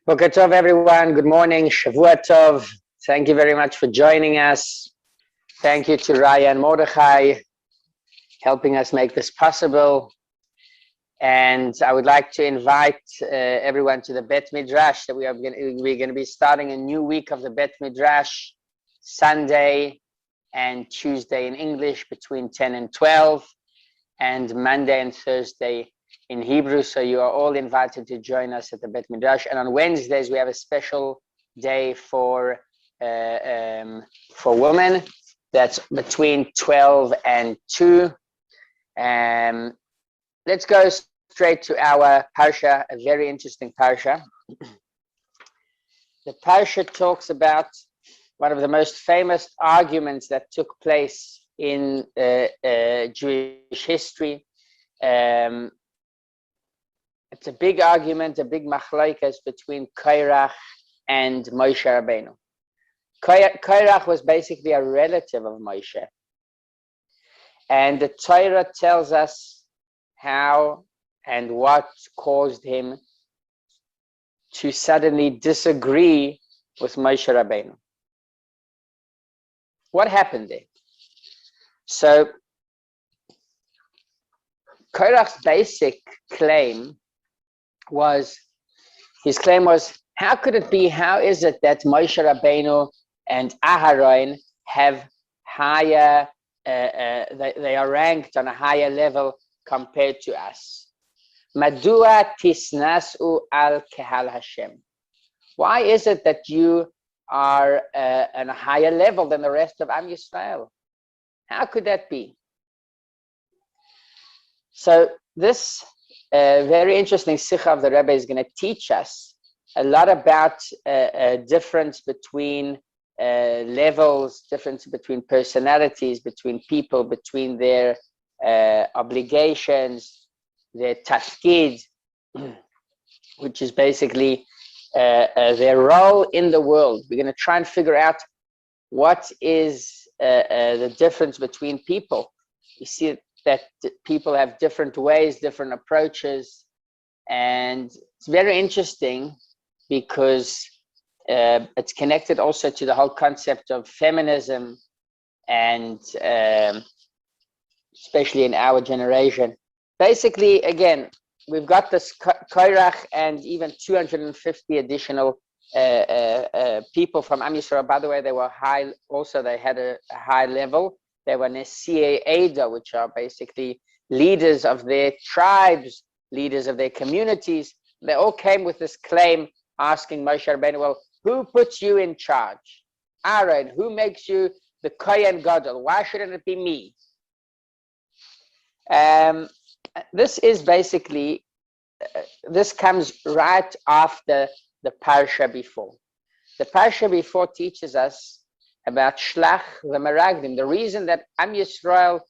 Boker Tov, everyone. Good morning. Shavua Tov. Thank you very much for joining us. Thank you to Raya and Mordechai helping us make this possible. And I would like to invite everyone to the Bet Midrash that we're going to be starting a new week of the Bet Midrash, Sunday and Tuesday in English between 10 and 12, and Monday and Thursday in Hebrew. So you are all invited to join us at the Bet Midrash. And on Wednesdays we have a special day for women. That's between 12 and 2. Let's go straight to our Parsha, a very interesting Parsha. The Parsha talks about one of the most famous arguments that took place in Jewish history. It's a big argument, a big machlokes between Korach and Moshe Rabbeinu. Korach was basically a relative of Moshe. And the Torah tells us how and what caused him to suddenly disagree with Moshe Rabbeinu. What happened there? So, Korach's basic claim was, how could it be, how is it that Moshe Rabbeinu and Aharon have higher, they are ranked on a higher level compared to us? Madua tisnasu al kehal Hashem. Why is it that you are on a higher level than the rest of Am Yisrael? How could that be? So this very interesting sikha of the Rebbe is going to teach us a lot about difference between levels, difference between personalities, between people, between their obligations, their tafkid, which is basically their role in the world. We're going to try and figure out what is the difference between people. You see that people have different ways, different approaches, and it's very interesting because it's connected also to the whole concept of feminism, and especially in our generation. Basically, again, we've got this Korach and even 250 additional people from Am Yisrael. By the way, they were high, also they had a high level. They were Nesiei Eda, which are basically leaders of their tribes, leaders of their communities. They all came with this claim asking Moshe Rabbeinu, well, who puts you in charge? Aaron, who makes you the Kohen Gadol? Why shouldn't it be me? This is basically, this comes right after the Parsha before. The Parsha before teaches us about Shlach v'Meraglim. The reason that Am Yisrael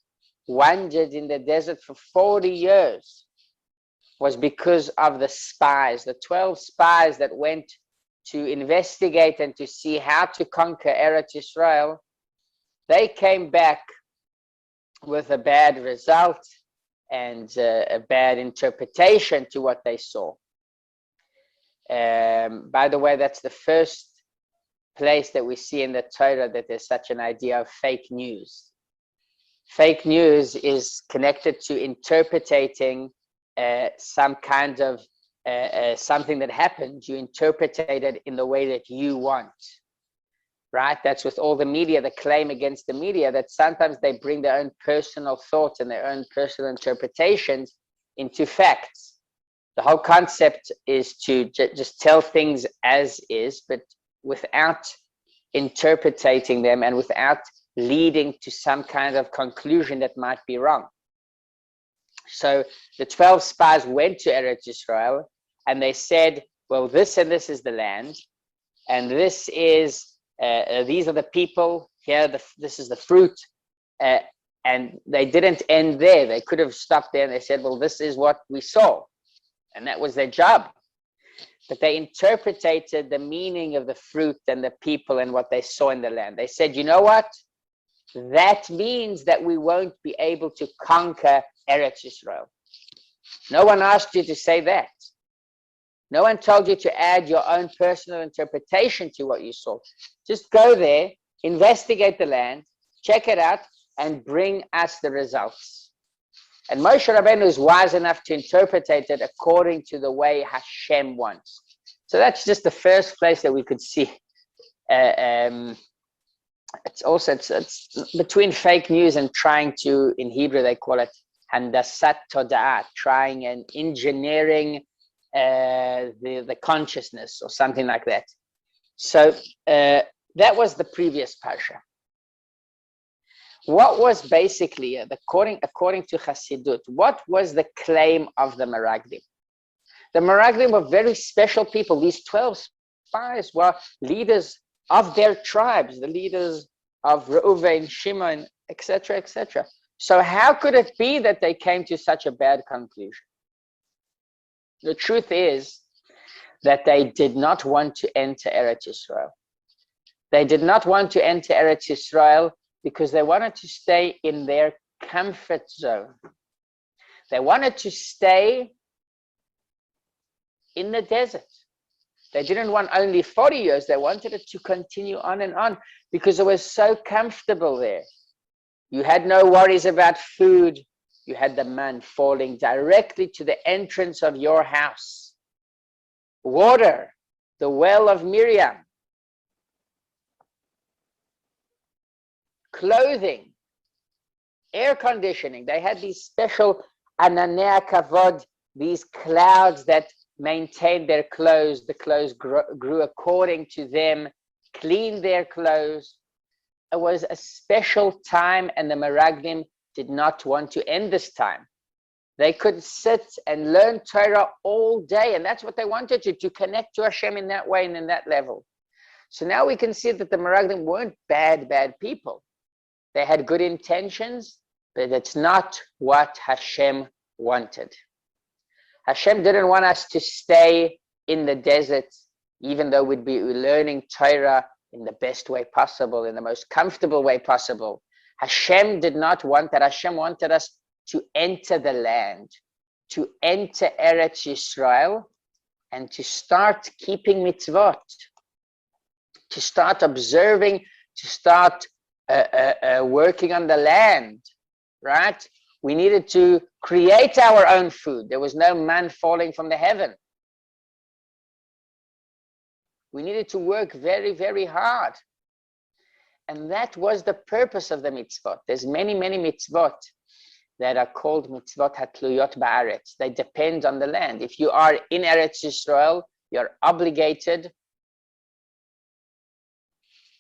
wandered in the desert for 40 years was because of the spies, the 12 spies that went to investigate and to see how to conquer Eretz Yisrael. They came back with a bad result and a bad interpretation to what they saw. By the way, that's the first place that we see in the Torah that there's such an idea of fake news. Fake news is connected to interpreting some kind of something that happened. You interpret it in the way that you want, right? That's with all the media, the claim against the media, that sometimes they bring their own personal thoughts and their own personal interpretations into facts. The whole concept is to just tell things as is, but without interpreting them and without leading to some kind of conclusion that might be wrong. So the 12 spies went to Eretz Yisrael and they said, well, this and this is the land, and this is, these are the people, here, this is the fruit. And they didn't end there. They could have stopped there and they said, well, this is what we saw. And that was their job. But they interpreted the meaning of the fruit and the people and what they saw in the land. They said, you know what? That means that we won't be able to conquer Eretz Yisrael. No one asked you to say that. No one told you to add your own personal interpretation to what you saw. Just go there, investigate the land, check it out, and bring us the results. And Moshe Rabbeinu is wise enough to interpret it according to the way Hashem wants. So that's just the first place that we could see. It's between fake news and trying to, in Hebrew they call it handasat toda'at, trying and engineering the consciousness or something like that. So that was the previous parsha. What was basically, according to Chassidut, what was the claim of the Meraglim? The Meraglim were very special people. These 12 spies were leaders of their tribes, the leaders of Reuven, Shimon, etc., etc. So how could it be that they came to such a bad conclusion? The truth is that they did not want to enter Eretz Yisrael. They did not want to enter Eretz Yisrael because they wanted to stay in their comfort zone. They wanted to stay in the desert. They didn't want only 40 years, they wanted it to continue on and on because it was so comfortable there. You had no worries about food. You had the man falling directly to the entrance of your house. Water, the well of Miriam. Clothing, air conditioning. They had these special ananei kavod, these clouds that maintained their clothes. The clothes grew according to them, cleaned their clothes. It was a special time, and the Meraglim did not want to end this time. They could sit and learn Torah all day, and that's what they wanted to connect to Hashem in that way and in that level. So now we can see that the Meraglim weren't bad people. They had good intentions, but it's not what Hashem wanted. Hashem didn't want us to stay in the desert, even though we'd be learning Torah in the best way possible, in the most comfortable way possible. Hashem did not want that. Hashem wanted us to enter the land, to enter Eretz Yisrael, and to start keeping mitzvot, to start observing, to start working on the land, right? We needed to create our own food. There was no man falling from the heaven. We needed to work very, very hard. And that was the purpose of the mitzvot. There's many, many mitzvot that are called mitzvot hatluyot ba'aretz. They depend on the land. If you are in Eretz Yisrael, you're obligated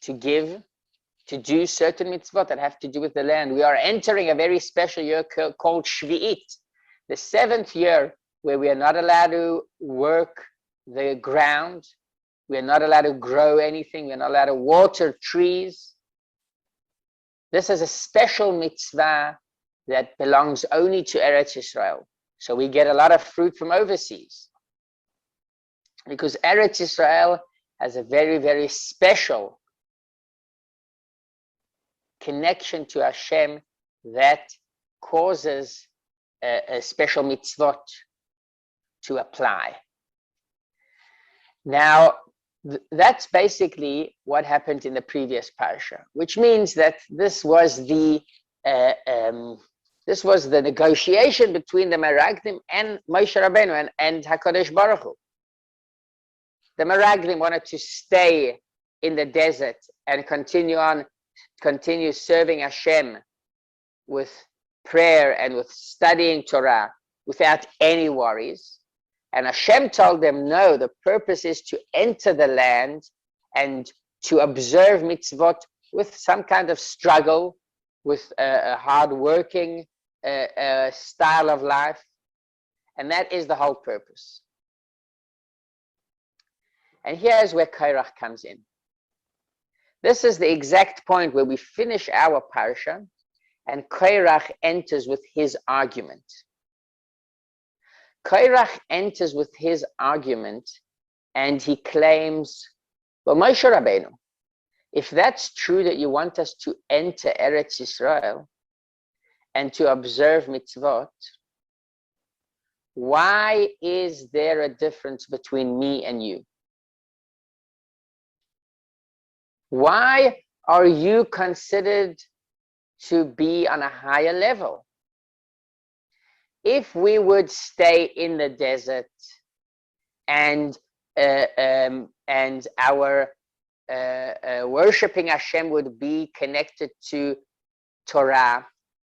to give, to do certain mitzvot that have to do with the land. We are entering a very special year called Shvi'it, the 7th year where we are not allowed to work the ground. We are not allowed to grow anything. We are not allowed to water trees. This is a special mitzvah that belongs only to Eretz Yisrael. So we get a lot of fruit from overseas because Eretz Yisrael has a very, very special connection to Hashem that causes a special mitzvot to apply. Now, that's basically what happened in the previous parsha, which means that this was the negotiation between the Meraglim and Moshe Rabbeinu and HaKadosh Baruch Hu. The Meraglim wanted to stay in the desert and continue serving Hashem with prayer and with studying Torah without any worries. And Hashem told them, no, the purpose is to enter the land and to observe mitzvot with some kind of struggle, with a hard-working style of life. And that is the whole purpose. And here's where Korach comes in. This is the exact point where we finish our parsha and Korach enters with his argument. Korach enters with his argument and he claims, well, Moshe Rabbeinu, if that's true that you want us to enter Eretz Yisrael and to observe mitzvot, why is there a difference between me and you? Why are you considered to be on a higher level? If we would stay in the desert and our worshiping Hashem would be connected to Torah,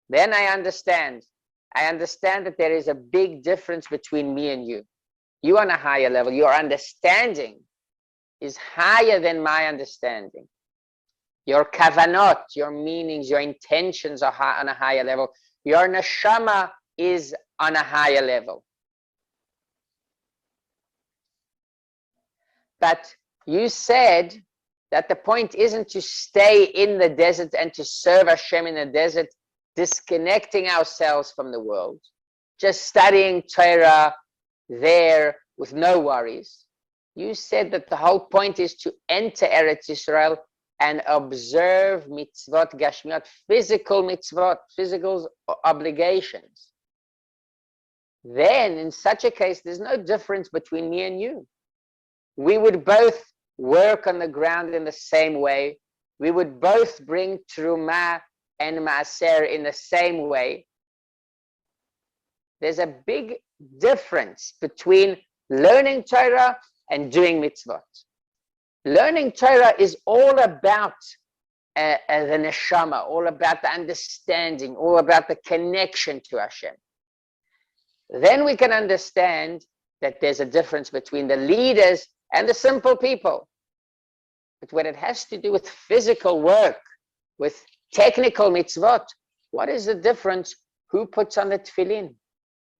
then I understand. I understand that there is a big difference between me and you. You on a higher level. Your understanding is higher than my understanding. Your kavanot, your meanings, your intentions are on a higher level. Your neshama is on a higher level. But you said that the point isn't to stay in the desert and to serve Hashem in the desert, disconnecting ourselves from the world, just studying Torah there with no worries. You said that the whole point is to enter Eretz Yisrael and observe mitzvot gashmiot, physical mitzvot, physical obligations. Then, in such a case, there's no difference between me and you. We would both work on the ground in the same way. We would both bring Truma and Maaser in the same way. There's a big difference between learning Torah and doing mitzvot. Learning Torah is all about the neshama, all about the understanding, all about the connection to Hashem. Then we can understand that there's a difference between the leaders and the simple people. But when it has to do with physical work, with technical mitzvot, what is the difference? Who puts on the tefillin?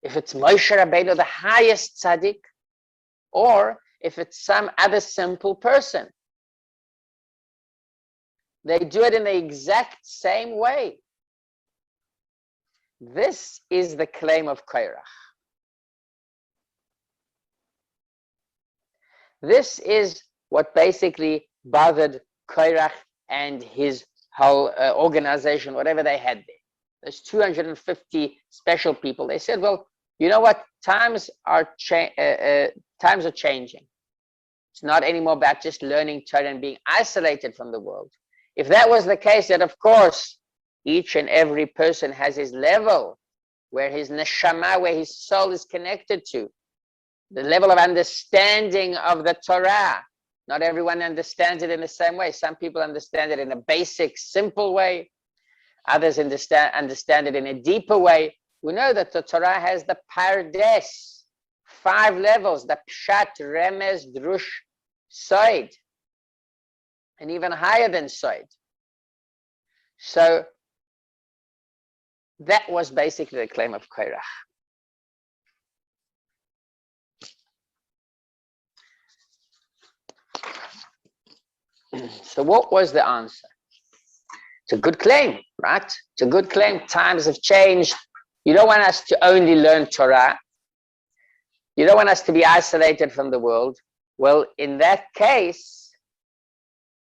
If it's Moshe Rabbeinu, the highest tzaddik, or if it's some other simple person. They do it in the exact same way. This is the claim of Korach. This is what basically bothered Korach and his whole organization, whatever they had there. There's 250 special people. They said, well, you know what? Times are changing. It's not anymore about just learning Torah and being isolated from the world. If that was the case, then of course, each and every person has his level, where his neshama, where his soul is connected to. The level of understanding of the Torah. Not everyone understands it in the same way. Some people understand it in a basic, simple way. Others understand it in a deeper way. We know that the Torah has the pardes, 5 levels, the pshat, remez, drush, soid, and even higher than soid. So that was basically the claim of Korach. So what was the answer? It's a good claim, right? It's a good claim. Times have changed. You don't want us to only learn Torah. You don't want us to be isolated from the world. Well, in that case,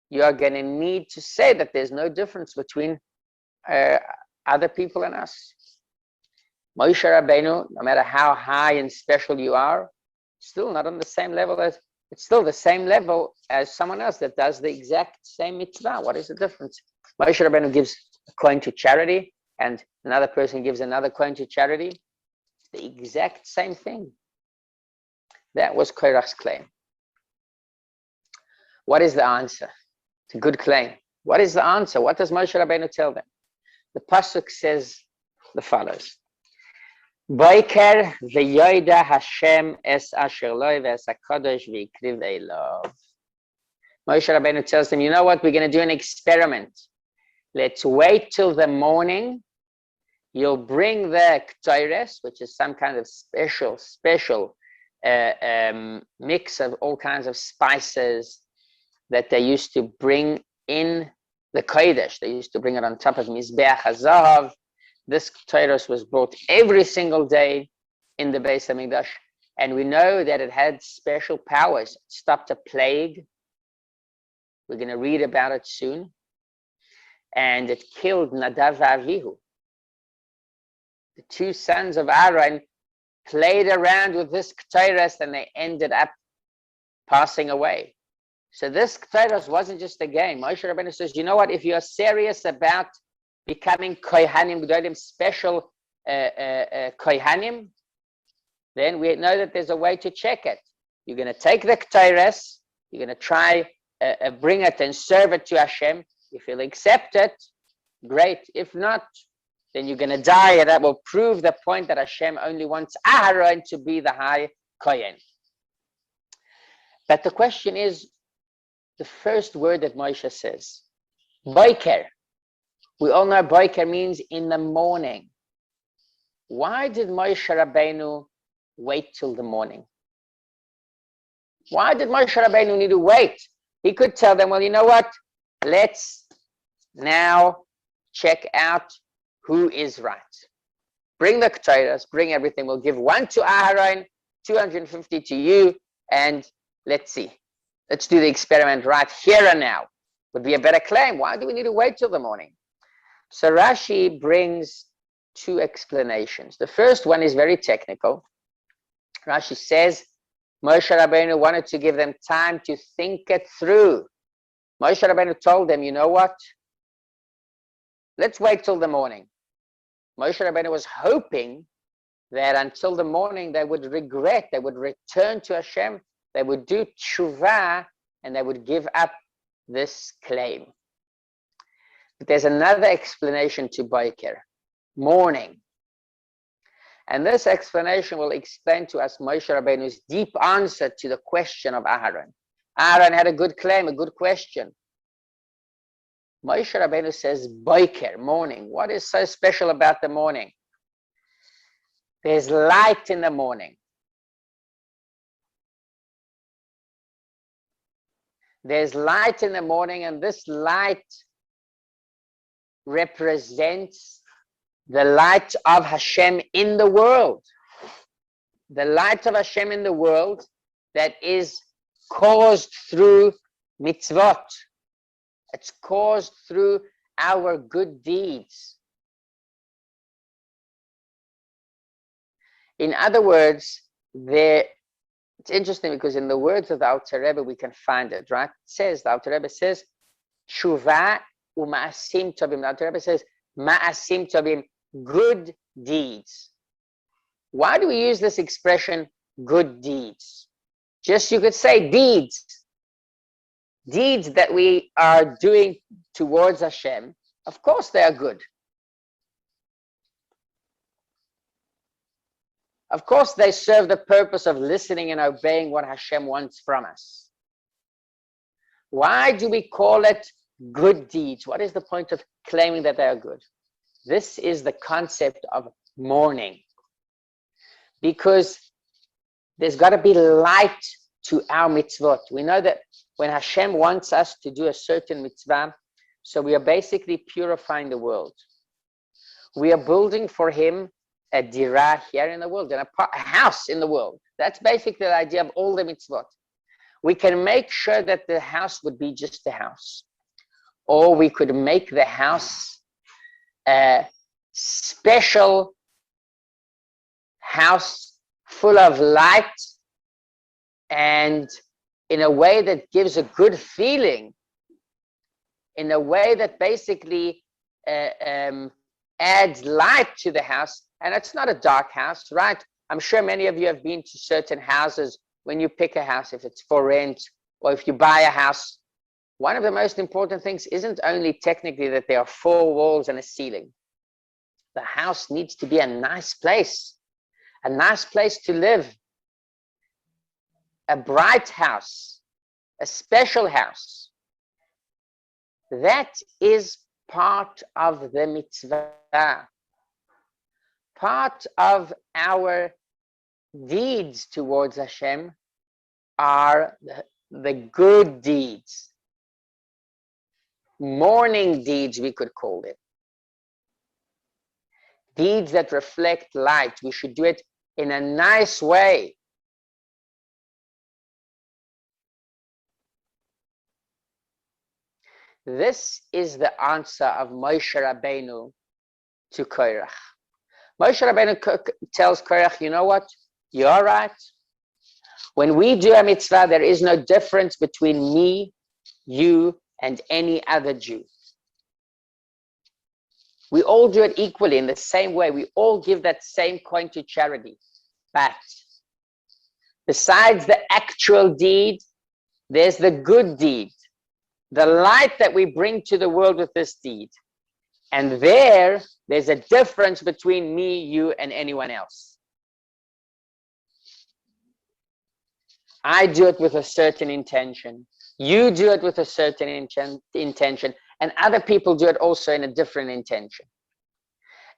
you are going to need to say that there's no difference between other people and us. Moshe Rabbeinu, no matter how high and special you are, still not on the same level as, it's still the same level as someone else that does the exact same mitzvah. What is the difference? Moshe Rabbeinu gives a coin to charity, and another person gives another coin to charity. It's the exact same thing. That was Korach's claim. What is the answer? It's a good claim. What is the answer? What does Moshe Rabbeinu tell them? The pasuk says the follows: Boiker v'yoida Hashem es asher loi v'es hakadosh v'ikriv eilov. Moshe Rabbeinu tells them, you know what? We're going to do an experiment. Let's wait till the morning. You'll bring the ktoires, which is some kind of special mix of all kinds of spices that they used to bring in the kodesh. They used to bring it on top of Mizbeach HaZahav. This ktoires was brought every single day in the Beis HaMikdash, and we know that it had special powers. It stopped a plague. We're going to read about it soon. And it killed Nadav and Avihu. The 2 sons of Aaron played around with this Ketores, and they ended up passing away. So this Ketores wasn't just a game. Moshe Rabbeinu says, you know what, if you're serious about becoming Kohanim Gedolim, special Kohanim, then we know that there's a way to check it. You're going to take the Ketores, you're going to try bring it and serve it to Hashem. If he'll accept it, great. If not, then you're going to die, and that will prove the point that Hashem only wants Aharon to be the high Kohen. But the question is, the first word that Moshe says, Boker. We all know Boker means in the morning. Why did Moshe Rabbeinu wait till the morning? Why did Moshe Rabbeinu need to wait? He could tell them, well, you know what? Let's now check out who is right. Bring the Ketores, bring everything. We'll give 1 to Aharon, 250 to you, and let's see. Let's do the experiment right here and now. Would be a better claim. Why do we need to wait till the morning? So Rashi brings 2 explanations. The first one is very technical. Rashi says, Moshe Rabbeinu wanted to give them time to think it through. Moshe Rabbeinu told them, you know what? Let's wait till the morning. Moshe Rabbeinu was hoping that until the morning they would regret, they would return to Hashem, they would do tshuva, and they would give up this claim. But there's another explanation to Boker, morning. And this explanation will explain to us Moshe Rabbeinu's deep answer to the question of Aharon. Aharon had a good claim, a good question. Moshe Rabbeinu says, Boker, morning. What is so special about the morning? There's light in the morning. There's light in the morning, and this light represents the light of Hashem in the world. The light of Hashem in the world that is caused through mitzvot. It's caused through our good deeds. In other words, it's interesting because in the words of the Alter Rebbe we can find it, right? It says, the Alter Rebbe says, Tshuva u'ma'asim tovim. The Alter Rebbe says, ma'asim tovim, good deeds. Why do we use this expression, good deeds? Just, you could say deeds. Deeds that we are doing towards Hashem, of course they are good. Of course they serve the purpose of listening and obeying what Hashem wants from us. Why do we call it good deeds? What is the point of claiming that they are good? This is the concept of mourning. Because there's got to be light to our mitzvot. We know that when Hashem wants us to do a certain mitzvah, so we are basically purifying the world. We are building for him a dirah here in the world, and a house in the world. That's basically the idea of all the mitzvot. We can make sure that the house would be just a house. Or we could make the house a special house full of light and in a way that gives a good feeling, in a way that basically adds light to the house. And it's not a dark house, right? I'm sure many of you have been to certain houses. When you pick a house, if it's for rent or if you buy a house, one of the most important things isn't only technically that there are 4 walls and a ceiling. The house needs to be a nice place to live, a bright house, a special house. That is part of the mitzvah. Part of our deeds towards Hashem are the good deeds. Morning deeds, we could call it. Deeds that reflect light. We should do it in a nice way. This is the answer of Moshe Rabbeinu to Korach. Moshe Rabbeinu tells Korach, you know what? You're right. When we do a mitzvah, there is no difference between me, you, and any other Jew. We all do it equally in the same way. We all give that same coin to charity. But besides the actual deed, there's the good deed, the light that we bring to the world with this deed. And there's a difference between me, you, and anyone else. I do it with a certain intention. You do it with a certain intention. And other people do it also in a different intention.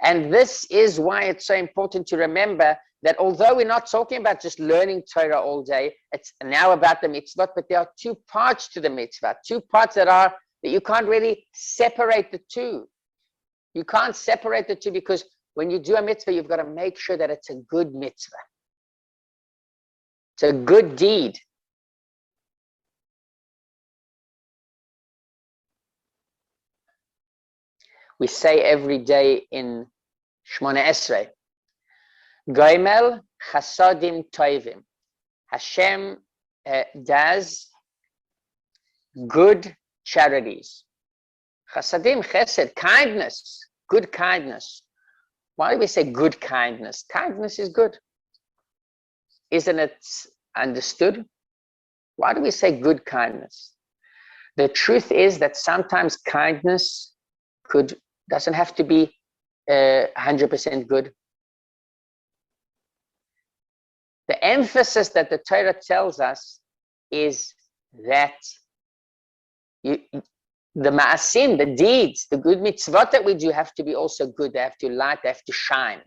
And this is why it's so important to remember that although we're not talking about just learning Torah all day, it's now about the mitzvot, but there are two parts to the mitzvah, two parts that you can't really separate the two. You can't separate the two because when you do a mitzvah, you've got to make sure that it's a good mitzvah. It's a good deed. We say every day in Shmona Esrei, Goimel Chasodim Toivim. Hashem does good charities. Chasadim, chesed, kindness, good kindness. Why do we say good kindness? Kindness is good. Isn't it understood? Why do we say good kindness? The truth is that sometimes kindness doesn't have to be 100% good. The emphasis that the Torah tells us is that the ma'asim, the deeds, the good mitzvot that we do have to be also good. They have to light, they have to shine.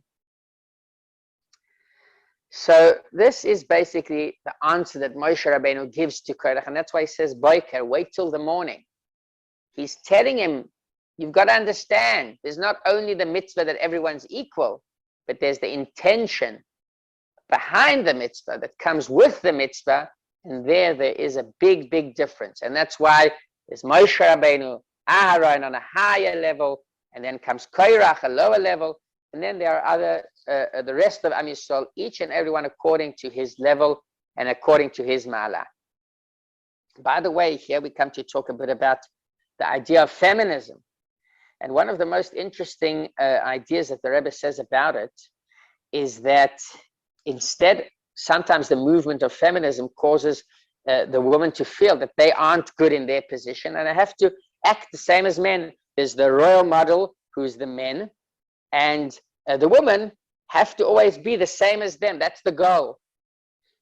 So this is basically the answer that Moshe Rabbeinu gives to Korach, and that's why he says, Boiker, wait till the morning. He's telling him, you've got to understand, there's not only the mitzvah that everyone's equal, but there's the intention behind the mitzvah that comes with the mitzvah, and there is a big, big difference. And that's why there's Moshe Rabbeinu, Aharon on a higher level, and then comes Korach, a lower level, and then there are other, the rest of Am Yisrael, each and everyone according to his level and according to his ma'ala. By the way, here we come to talk a bit about the idea of feminism. And one of the most interesting ideas that the Rebbe says about it is that instead, sometimes the movement of feminism causes the woman to feel that they aren't good in their position and they have to act the same as men. There's the royal model, who's the men, and the women have to always be the same as them. That's the goal.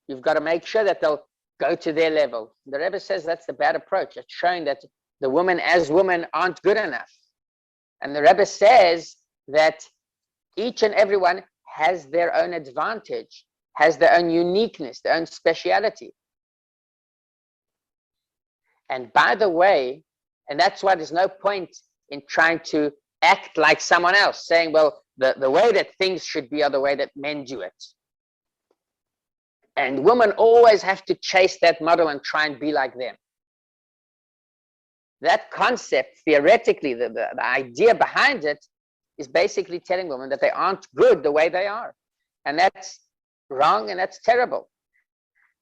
You've got to make sure that they'll go to their level. The Rebbe says that's the bad approach. It's showing that the women as women aren't good enough. And the Rebbe says that each and everyone has their own advantage, has their own uniqueness, their own speciality. And by the way, and that's why there's no point in trying to act like someone else, saying, well, the way that things should be are the way that men do it. And women always have to chase that model and try and be like them. That concept, theoretically, the idea behind it is basically telling women that they aren't good the way they are. And that's wrong and that's terrible.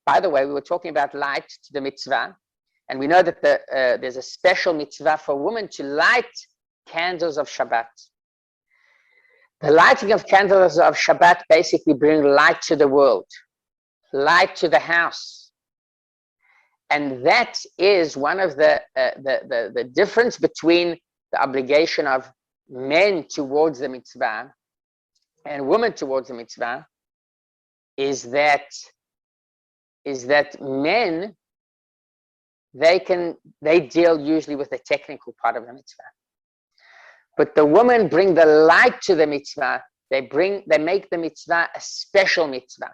By the way, we were talking about light to the mitzvah. And we know that there's a special mitzvah for women to light candles of Shabbat. The lighting of candles of Shabbat basically bring light to the world, light to the house. And that is one of the difference between the obligation of men towards the mitzvah and women towards the mitzvah is that men, they deal usually with the technical part of the mitzvah. But the women bring the light to the mitzvah. They make the mitzvah a special mitzvah.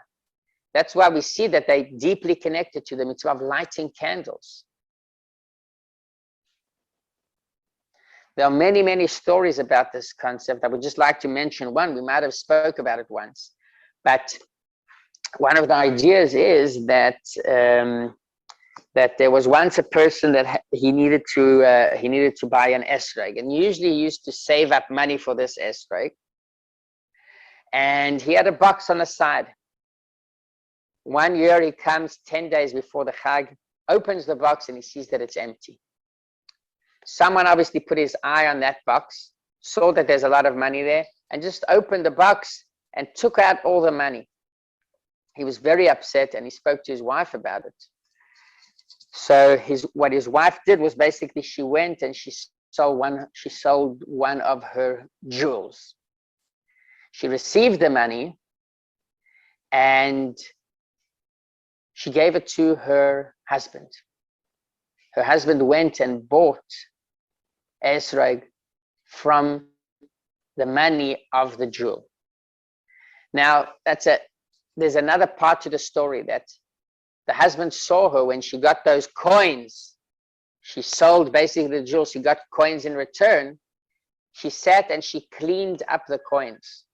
That's why we see that they deeply connected to the mitzvah of lighting candles. There are many, many stories about this concept. I would just like to mention one. We might have spoke about it once. But one of the ideas is that that there was once a person that he needed to buy an esrog, and usually he used to save up money for this esrog. And he had a box on the side. One year he comes 10 days before the Chag, opens the box, and he sees that it's empty. Someone obviously put his eye on that box, saw that there's a lot of money there, and just opened the box and took out all the money. He was very upset, and he spoke to his wife about it. So what his wife did was basically she went and she sold one of her jewels. She received the money and she gave it to her husband. Her husband went and bought esrog from the money of the jewel. Now, there's another part to the story, that the husband saw her when she got those coins. She sold basically the jewel. She got coins in return. She sat and she cleaned up the coins.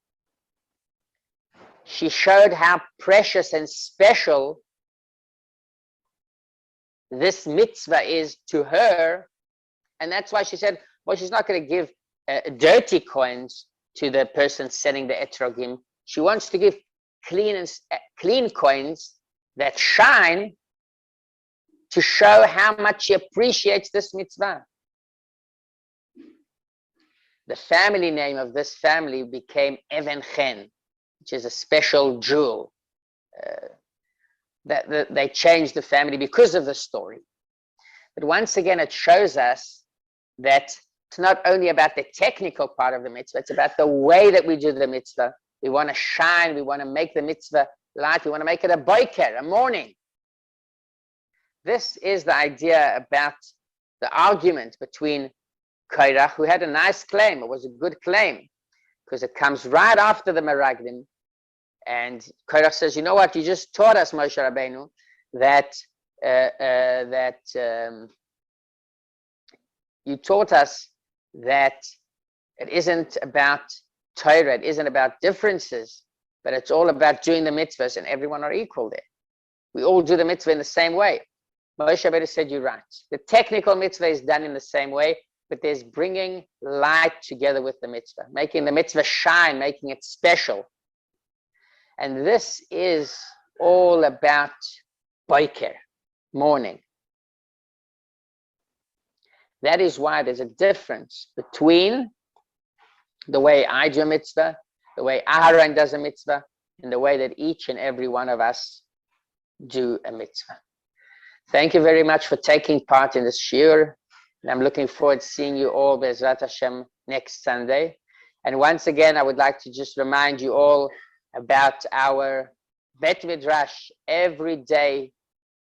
She showed how precious and special this mitzvah is to her. And that's why she said, well, she's not going to give dirty coins to the person selling the etrogim. She wants to give clean coins that shine, to show how much she appreciates this mitzvah. The family name of this family became Even Chen, which is a special jewel. They changed the family because of the story. But once again, it shows us that it's not only about the technical part of the mitzvah, it's about the way that we do the mitzvah. We want to shine, we want to make the mitzvah light, we want to make it a boiker, a morning. This is the idea about the argument between Korach, who had a nice claim. It was a good claim because it comes right after the Meraglim. And Korach says, you know what, you just taught us, Moshe Rabbeinu, that you taught us that it isn't about Torah, it isn't about differences, but it's all about doing the mitzvahs, and everyone are equal there. We all do the mitzvah in the same way. Moshe Rabbeinu said, you're right. The technical mitzvah is done in the same way, but there's bringing light together with the mitzvah, making the mitzvah shine, making it special. And this is all about boiker, morning. That is why there's a difference between the way I do a mitzvah, the way Aharon does a mitzvah, and the way that each and every one of us do a mitzvah. Thank you very much for taking part in this shiur, and I'm looking forward to seeing you all, Be'ezrat Hashem, next Sunday. And once again, I would like to just remind you all about our Bet Midrash. Every day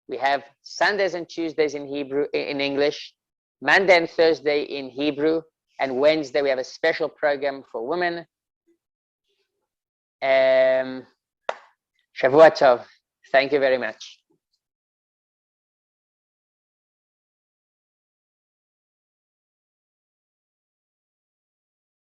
we have Sundays and Tuesdays in English, Monday and Thursday in Hebrew, and Wednesday we have a special program for women. Shavua Tov. Thank you very much.